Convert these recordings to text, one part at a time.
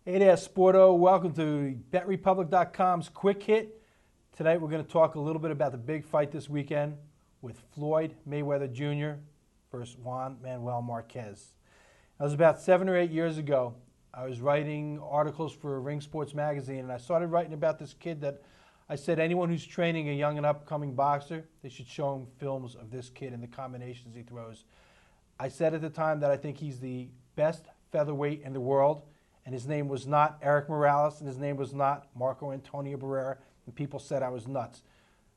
Hey there, Sporto. Welcome to BetRepublic.com's Quick Hit. Tonight we're going to talk a little bit about the big fight this weekend with Floyd Mayweather Jr. versus Juan Manuel Marquez. That was about 7 or 8 years ago. I was writing articles for Ring Sports Magazine, and I started writing about this kid that I said anyone who's training a young and upcoming boxer, they should show him films of this kid and the combinations he throws. I said at the time that I think he's the best featherweight in the world, and his name was not Eric Morales, and his name was not Marco Antonio Barrera, and people said I was nuts.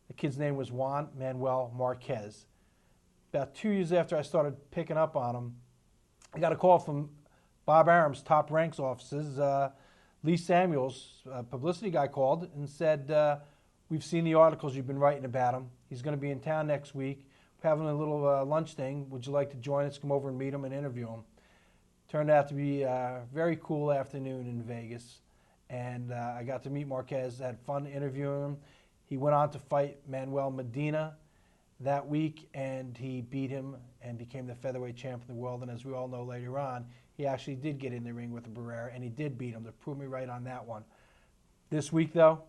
The kid's name was Juan Manuel Marquez. About 2 years after I started picking up on him, I got a call from Bob Arum's Top Ranks offices. Lee Samuels, a publicity guy, called and said, we've seen the articles you've been writing about him. He's going to be in town next week. We're having a little lunch thing. Would you like to join us? Come over and meet him and interview him. Turned out to be a very cool afternoon in Vegas. And I got to meet Marquez, had fun interviewing him. He went on to fight Manuel Medina that week, and he beat him and became the featherweight champ of the world. And as we all know later on, he actually did get in the ring with Barrera, and he did beat him to prove me right on that one. This week, though,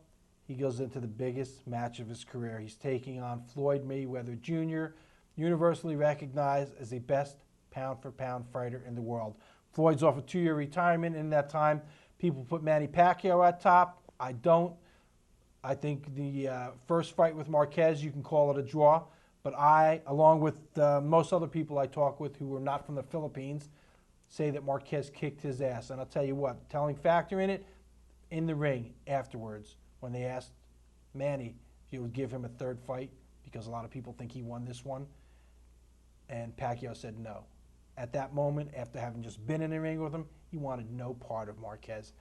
he goes into the biggest match of his career. He's taking on Floyd Mayweather Jr., universally recognized as the best pound-for-pound fighter in the world. Floyd's off a 2-year retirement. In that time, people put Manny Pacquiao at top. I don't. I think the first fight with Marquez, you can call it a draw. But I, along with most other people I talk with who were not from the Philippines, say that Marquez kicked his ass. And I'll tell you what, telling factor in it, in the ring afterwards, when they asked Manny if he would give him a third fight, because a lot of people think he won this one, and Pacquiao said no. At that moment, after having just been in the ring with him, he wanted no part of Marquez.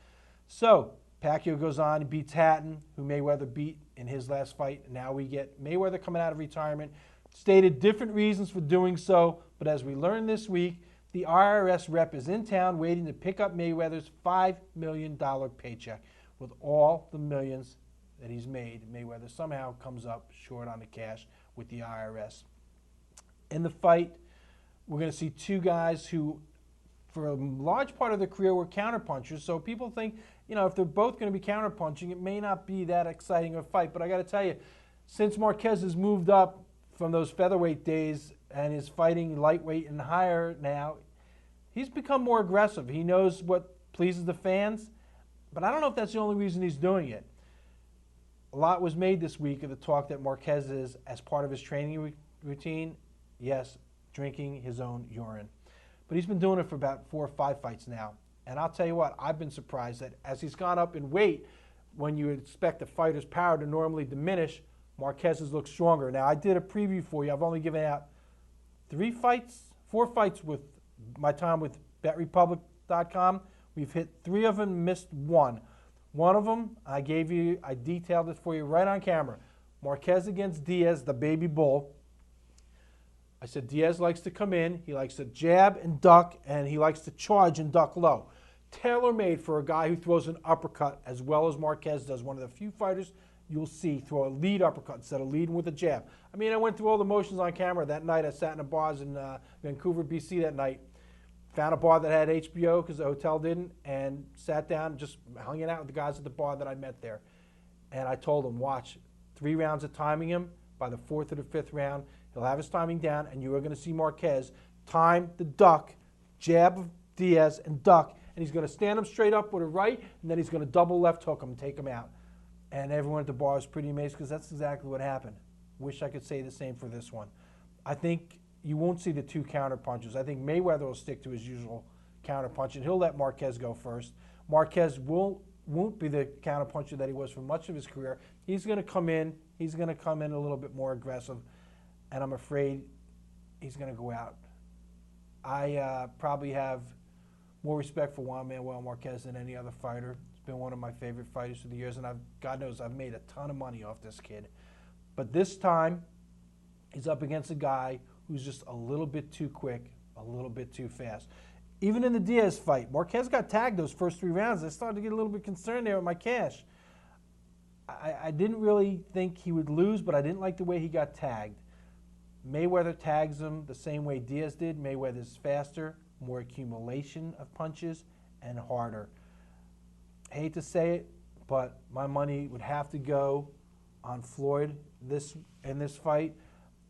So Pacquiao goes on and beats Hatton, who Mayweather beat in his last fight. Now we get Mayweather coming out of retirement. Stated different reasons for doing so, but as we learned this week, the IRS rep is in town waiting to pick up Mayweather's $5 million paycheck. With all the millions that he's made, Mayweather somehow comes up short on the cash with the IRS. In the fight, we're going to see two guys who, for a large part of their career, were counterpunchers. So people think, you know, if they're both going to be counterpunching, it may not be that exciting of a fight. But I got to tell you, since Marquez has moved up from those featherweight days and is fighting lightweight and higher now, he's become more aggressive. He knows what pleases the fans, but I don't know if that's the only reason he's doing it. A lot was made this week of the talk that Marquez is, as part of his training routine, yes, drinking his own urine. But he's been doing it for about 4 or 5 fights now. And I'll tell you what, I've been surprised that as he's gone up in weight, when you expect a fighter's power to normally diminish, Marquez has looked stronger. Now, I did a preview for you. I've only given out 4 fights with my time with BetRepublic.com. We've hit 3 of them, missed 1. One of them, I detailed it for you right on camera. Marquez against Diaz, the baby bull. I said Diaz likes to come in, he likes to jab and duck, and he likes to charge and duck low. Tailor-made for a guy who throws an uppercut as well as Marquez does. One of the few fighters you'll see throw a lead uppercut instead of leading with a jab. I mean, I went through all the motions on camera. That night I sat in the bars in Vancouver, BC that night. Found a bar that had HBO because the hotel didn't, and sat down just hanging out with the guys at the bar that I met there. And I told them, watch, 3 rounds of timing him. By the 4th or the 5th round, he'll have his timing down, and you are going to see Marquez time the duck, jab of Diaz, and duck. And he's going to stand him straight up with a right, and then he's going to double left hook him and take him out. And everyone at the bar was pretty amazed because that's exactly what happened. Wish I could say the same for this one. I think you won't see the 2 counter punches. I think Mayweather will stick to his usual counter punch, and he'll let Marquez go first. Marquez won't be the counter puncher that he was for much of his career. He's going to come in. He's going to come in a little bit more aggressive, and I'm afraid he's going to go out. I probably have more respect for Juan Manuel Marquez than any other fighter. He's been one of my favorite fighters through the years, and God knows I've made a ton of money off this kid. But this time, he's up against a guy who's just a little bit too quick, a little bit too fast. Even in the Diaz fight, Marquez got tagged those first 3 rounds. I started to get a little bit concerned there with my cash. I didn't really think he would lose, but I didn't like the way he got tagged. Mayweather tags him the same way Diaz did. Mayweather's faster, more accumulation of punches, and harder. I hate to say it, but my money would have to go on Floyd in this fight.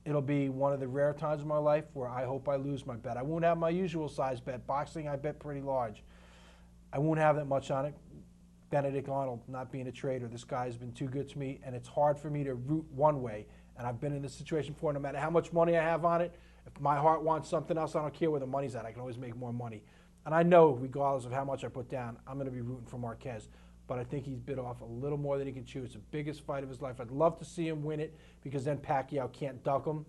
It'll be one of the rare times in my life where I hope I lose my bet. I won't have my usual size bet. Boxing, I bet pretty large. I won't have that much on it. Benedict Arnold, not being a trader, this guy has been too good to me, and it's hard for me to root one way. And I've been in this situation before. No matter how much money I have on it, if my heart wants something else, I don't care where the money's at. I can always make more money. And I know, regardless of how much I put down, I'm going to be rooting for Marquez. But I think he's bit off a little more than he can chew. It's the biggest fight of his life. I'd love to see him win it because then Pacquiao can't duck him.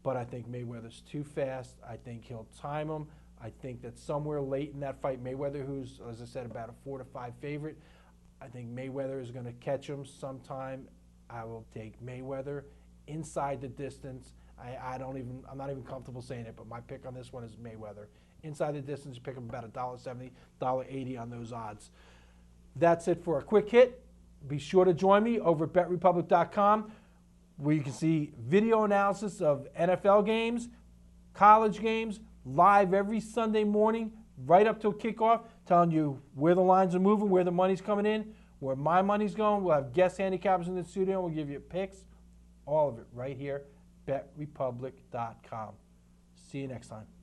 But I think Mayweather's too fast. I think he'll time him. I think that somewhere late in that fight, Mayweather, who's, as I said, about a 4-5 favorite, I think Mayweather is going to catch him sometime. I will take Mayweather inside the distance. I'm not even comfortable saying it, but my pick on this one is Mayweather. Inside the distance, you pick him about $1.70, $1.80 on those odds. That's it for a quick hit. Be sure to join me over at BetRepublic.com, where you can see video analysis of NFL games, college games, live every Sunday morning, right up till kickoff, telling you where the lines are moving, where the money's coming in, where my money's going. We'll have guest handicappers in the studio. We'll give you picks, all of it right here, BetRepublic.com. See you next time.